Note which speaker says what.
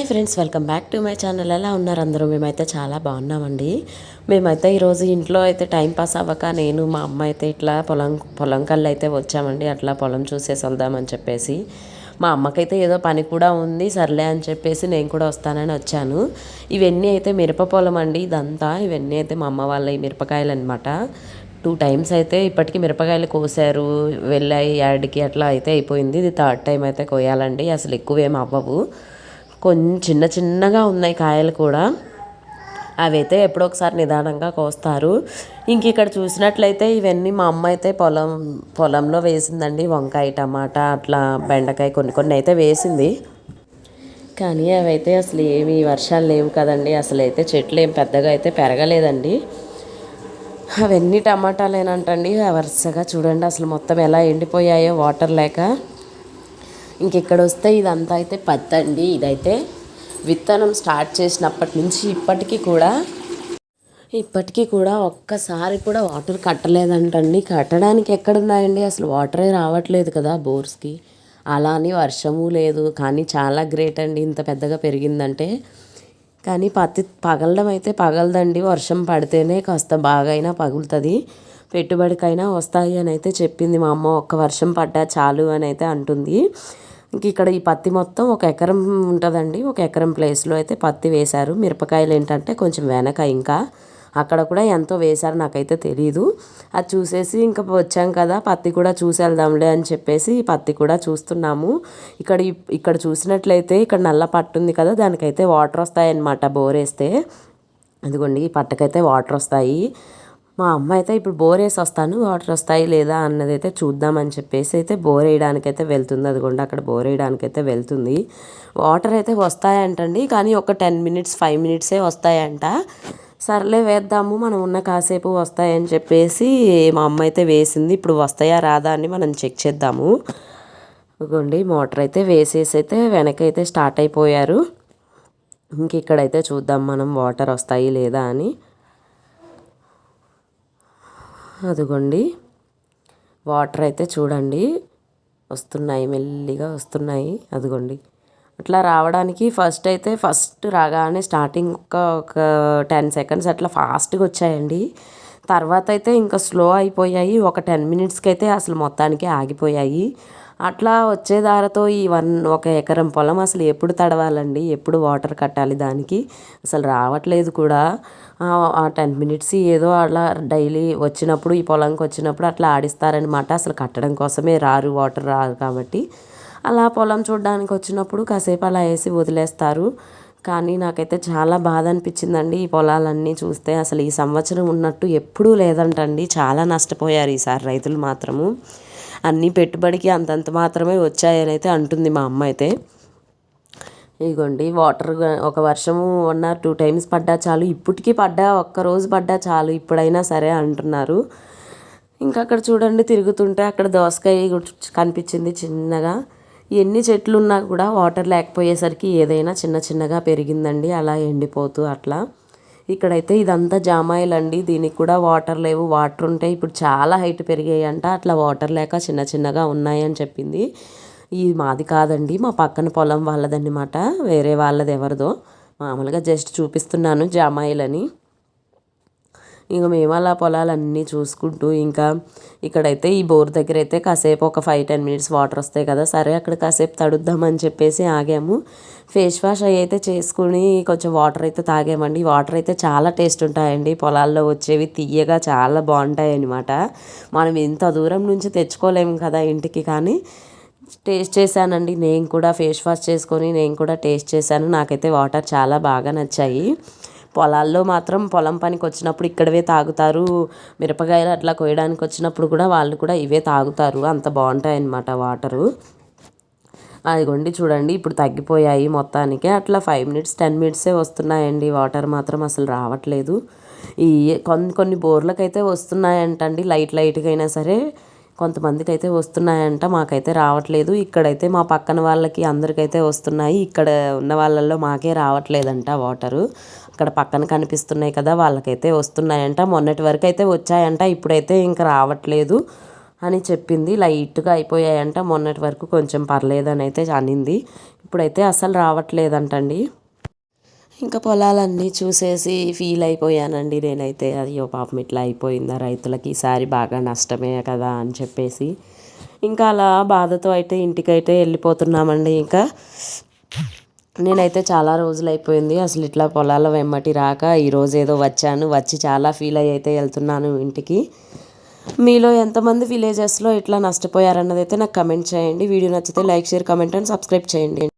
Speaker 1: Friends, welcome back to my channel. ఎలా ఉన్నారు అందరూ? మేమైతే చాలా బాగున్నామండి. మేమైతే ఈరోజు ఇంట్లో అయితే టైం పాస్ అవ్వక నేను మా అమ్మ అయితే ఇట్లా పొలం కళ్ళు అయితే వచ్చామండి. అట్లా పొలం చూసేసి వెళ్దామని చెప్పేసి మా అమ్మకైతే ఏదో పని కూడా ఉంది, సర్లే అని చెప్పేసి నేను కూడా వస్తానని వచ్చాను. ఇవన్నీ అయితే మిరప పొలం అండి. ఇదంతా ఇవన్నీ అయితే మా అమ్మ వాళ్ళ ఈ మిరపకాయలు అనమాట. 2 టైమ్స్ అయితే ఇప్పటికీ మిరపకాయలు కోసారు, వెళ్ళాయి యార్డ్కి, అట్లా అయితే అయిపోయింది. ఇది 3rd టైం అయితే కోయాలండి. అసలు ఎక్కువేం అవ్వవు, కొంచెం చిన్న చిన్నగా ఉన్నాయి కాయలు కూడా. అవైతే ఎప్పుడో ఒకసారి నిదానంగా కోస్తారు. ఇంక ఇక్కడ చూసినట్లయితే ఇవన్నీ మా అమ్మ అయితే పొలంలో వేసిందండి. వంకాయ, టమాటా, అట్లా బెండకాయ కొన్ని అయితే వేసింది. కానీ అవైతే అసలు ఏమి వర్షాలు లేవు కదండి. అసలు అయితే చెట్లు ఏం పెద్దగా అయితే పెరగలేదండి. అవన్నీ టమాటాలేనంటండి. వరుసగా చూడండి అసలు మొత్తం ఎలా ఎండిపోయాయో వాటర్ లేక. ఇంకెక్కడ వస్తే ఇదంతా అయితే పత్తి అండి. ఇదైతే విత్తనం స్టార్ట్ చేసినప్పటి నుంచి ఇప్పటికీ కూడా ఒక్కసారి కూడా వాటర్ కట్టలేదంటండి. కట్టడానికి ఎక్కడున్నాయండి, అసలు వాటరే రావట్లేదు కదా బోర్స్కి. అలా అని వర్షము లేదు. కానీ చాలా గ్రేట్ అండి ఇంత పెద్దగా పెరిగిందంటే. కానీ పత్తి పగలడం అయితే పగలదండి, వర్షం పడితేనే కాస్త బాగైనా పగులుతుంది. పెట్టుబడికైనా వస్తాయి అని అయితే చెప్పింది మా అమ్మ. ఒక్క వర్షం పడ్డా చాలు అని అయితే అంటుంది. ఇంక ఇక్కడ ఈ పత్తి మొత్తం 1 ఎకరం ఉంటుందండి. 1 ఎకరం ప్లేస్లో అయితే పత్తి వేశారు. మిరపకాయలు ఏంటంటే కొంచెం వెనక, ఇంకా అక్కడ కూడా ఎంతో వేశారు, నాకైతే తెలీదు. అది చూసేసి ఇంకా వచ్చాం కదా, పత్తి కూడా చూసి వెళ్దాంలే అని చెప్పేసి పత్తి కూడా చూస్తున్నాము. ఇక్కడ చూసినట్లయితే ఇక్కడ నల్ల పట్టు ఉంది కదా, దానికైతే వాటర్ వస్తాయన్నమాట బోర్ వేస్తే. అదిగోండి ఈ పట్టకైతే వాటర్ వస్తాయి. మా అమ్మ అయితే ఇప్పుడు బోర్ వేసి వస్తాను, వాటర్ వస్తాయి లేదా అన్నది అయితే చూద్దామని చెప్పేసి అయితే బోర్ వేయడానికైతే వెళ్తుంది. అదిగోండి అక్కడ బోర్ వేయడానికైతే వెళ్తుంది. వాటర్ అయితే వస్తాయంటండి, కానీ ఒక 10 మినిట్స్ 5 మినిట్సే వస్తాయంట. సర్లే వేద్దాము, మనం ఉన్న కాసేపు వస్తాయని చెప్పేసి మా అమ్మ అయితే వేసింది. ఇప్పుడు వస్తాయా రాదా అని మనం చెక్ చేద్దాము. ఇదిగోండి మోటార్ అయితే వేసేసి అయితే వెనకైతే స్టార్ట్ అయిపోయారు. ఇంక ఇక్కడైతే చూద్దాం మనం వాటర్ వస్తాయి లేదా అని. అదిగోండి వాటర్ అయితే చూడండి వస్తున్నాయి, మెల్లిగా వస్తున్నాయి. అదిగోండి అట్లా రావడానికి ఫస్ట్ రాగానే స్టార్టింగ్ ఒక 10 సెకండ్స్ అట్లా ఫాస్ట్గా వచ్చాయండి. తర్వాత అయితే ఇంకా స్లో అయిపోయాయి. ఒక 10 మినిట్స్కి అయితే అసలు మొత్తానికి ఆగిపోయాయి. అట్లా వచ్చే దారితో ఈ 1 ఎకరం పొలం అసలు ఎప్పుడు తడవాలండి, ఎప్పుడు వాటర్ కట్టాలి దానికి, అసలు రావట్లేదు కూడా. ఆ 10 మినిట్స్ ఏదో అలా డైలీ వచ్చినప్పుడు, ఈ పొలంకి వచ్చినప్పుడు అట్లా ఆడిస్తారనమాట. అసలు కట్టడం కోసమే రారు, వాటర్ రారు కాబట్టి. అలా పొలం చూడడానికి వచ్చినప్పుడు కాసేపు అలా వేసి వదిలేస్తారు. కానీ నాకైతే చాలా బాధ అనిపించిందండి ఈ పొలాలన్నీ చూస్తే. అసలు ఈ సంవత్సరం ఉన్నట్టు ఎప్పుడూ లేదంటండి. చాలా నష్టపోయారు ఈసారి రైతులు మాత్రము. అన్నీ పెట్టుబడికి అంతంత మాత్రమే వచ్చాయని అయితే అంటుంది మా అమ్మ అయితే. ఇదిగోండి వాటర్ ఒక వర్షము 1 or 2 టైమ్స్ పడ్డా చాలు, ఇప్పటికీ ఒక్కరోజు పడ్డా చాలు ఇప్పుడైనా సరే అంటున్నారు. ఇంకా అక్కడ చూడండి తిరుగుతుంటే అక్కడ దోసకాయ కనిపించింది చిన్నగా. ఎన్ని చెట్లు ఉన్నా కూడా వాటర్ లేకపోయేసరికి ఏదైనా చిన్నగా పెరిగిందండి, అలా ఎండిపోతూ అట్లా. ఇక్కడైతే ఇదంతా జామాయిలండి. దీనికి కూడా వాటర్ లేవు. వాటర్ ఉంటే ఇప్పుడు చాలా హైట్ పెరిగాయంట. అట్లా వాటర్ లేక చిన్నగా ఉన్నాయని చెప్పింది. ఇది మాది కాదండి, మా పక్కన పొలం వాళ్ళదన్నమాట, వేరే వాళ్ళది ఎవరిదో. మామూలుగా జస్ట్ చూపిస్తున్నాను జామాయిలని. ఇంకా మేము అలా పొలాలన్నీ చూసుకుంటూ ఇంకా ఇక్కడైతే ఈ బోర్ దగ్గర అయితే కాసేపు ఒక 5-10 మినిట్స్ వాటర్ వస్తాయి కదా, సరే అక్కడ కాసేపు తడుద్దామని చెప్పేసి ఆగాము. ఫేస్ వాష్ అయితే చేసుకుని కొంచెం వాటర్ అయితే తాగామండి. వాటర్ అయితే చాలా టేస్ట్ ఉంటాయండి, పొలాల్లో వచ్చేవి తియ్యగా చాలా బాగుంటాయి అన్నమాట. మనం ఇంత దూరం నుంచి తెచ్చుకోలేము కదా ఇంటికి, కానీ టేస్ట్ చేశానండి నేను కూడా. ఫేస్ వాష్ చేసుకొని నేను కూడా టేస్ట్ చేశాను. నాకైతే వాటర్ చాలా బాగా నచ్చాయి. పొలాల్లో మాత్రం పొలం పనికి వచ్చినప్పుడు ఇక్కడవే తాగుతారు. మిరపకాయలు అట్లా కోయడానికి వచ్చినప్పుడు కూడా వాళ్ళు కూడా ఇవే తాగుతారు, అంత బాగుంటాయి అన్నమాట వాటరు. అదిగోండి చూడండి ఇప్పుడు తగ్గిపోయాయి మొత్తానికి. అట్లా 5 మినిట్స్ 10 మినిట్సే వస్తున్నాయండి, వాటర్ మాత్రం అసలు రావట్లేదు. ఈ కొన్ని బోర్లకైతే వస్తున్నాయంటండి, లైట్గా అయినా సరే కొంతమందికి అయితే వస్తున్నాయంట, మాకైతే రావట్లేదు. ఇక్కడైతే మా పక్కన వాళ్ళకి అందరికైతే వస్తున్నాయి, ఇక్కడ ఉన్న వాళ్ళల్లో మాకే రావట్లేదంట వాటరు. అక్కడ పక్కన కనిపిస్తున్నాయి కదా, వాళ్ళకైతే వస్తున్నాయంట. మొన్నటి వరకు అయితే వచ్చాయంట, ఇప్పుడైతే ఇంకా రావట్లేదు. అని చెప్పింది. లైట్గా అయిపోయాయంట, మొన్నటి వరకు కొంచెం పర్లేదని అయితే అనింది. ఇప్పుడైతే అసలు రావట్లేదంటండి. ఇంకా పొలాలన్నీ చూసేసి ఫీల్ అయిపోయానండి నేనైతే. అయ్యో పాపం ఇట్లా అయిపోయిందా రైతులకి, ఈసారి బాగా నష్టమే కదా అని చెప్పేసి ఇంకా అలా బాధతో అయితే ఇంటికైతే వెళ్ళిపోతున్నామండి. ఇంకా నేనైతే చాలా రోజులు అయిపోయింది అసలు ఇట్లా పొలాల వెమ్మటి రాక. ఈరోజు ఏదో వచ్చాను, వచ్చి చాలా ఫీల్ అయ్యి అయితే వెళ్తున్నాను ఇంటికి. మీలో ఎంతమంది విలేజెస్లో ఇట్లా నష్టపోయారన్నది అయితే నాకు కమెంట్ చేయండి. వీడియో నచ్చితే like, share, comment and subscribe చేయండి.